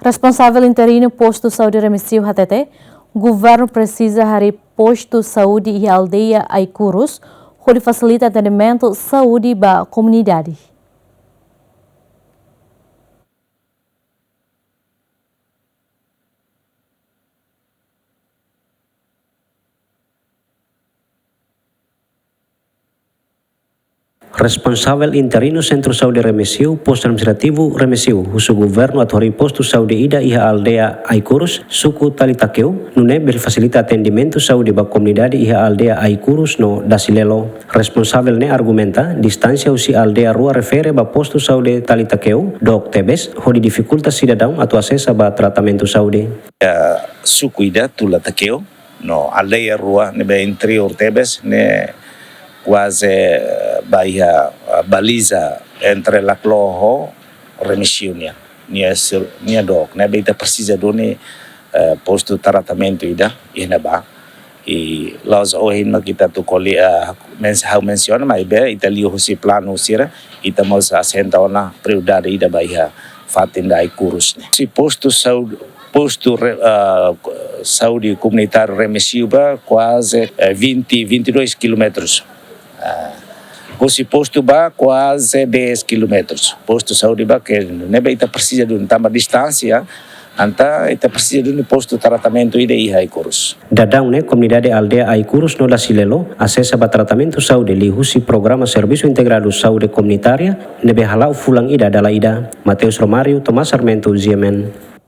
Responsável interino posto de saúde remissivo HTT, o governo precisa hari posto de saúde e aldeia Aicurus, onde facilita atendimento de saúde para a comunidade. Responsável interino Centro Saúde Remisiu, Posto Administrativo Remisiu, o governo atori posto saúde ida e a aldeia Aicurus, suku Talitakeu, nune facilita atendimento saúde ba comunidade e a aldeia Aicurus no Dasilelo. Responsável ne argumenta, distância usi aldeia rua refere ba posto saúde Talitakeu, dok tebes, hodi dificultas cidadão atu acessa ba tratamento saúde. Suku ida Talitakeu, no aldeia rua nebe interior tebes, ne quase baia baliza entre la cloho remissiunia nia dok ne beta precisa done posto tratamento ida ina ba e los ohin makita tu koli menciona mai be italio husi plano sira itamos assenta ona prioridade ida baia fatinda Aicurus si posto saúde comunitário remissiu ba quase 22 quilômetros. Esse posto ba quase 10 quilômetros. Posto saúde ba que nebe ita precisa de uma distância, anta ita precisa de um posto de tratamento ide e Aicurus. Dadang ne comunidade aldeia Aicurus no Dasilelo acessa ba tratamento saúde li husi programa serviço integrado saúde comunitária nebe halau fulang ida dala ida. Mateus Romario, Tomás Armento, Ziemen.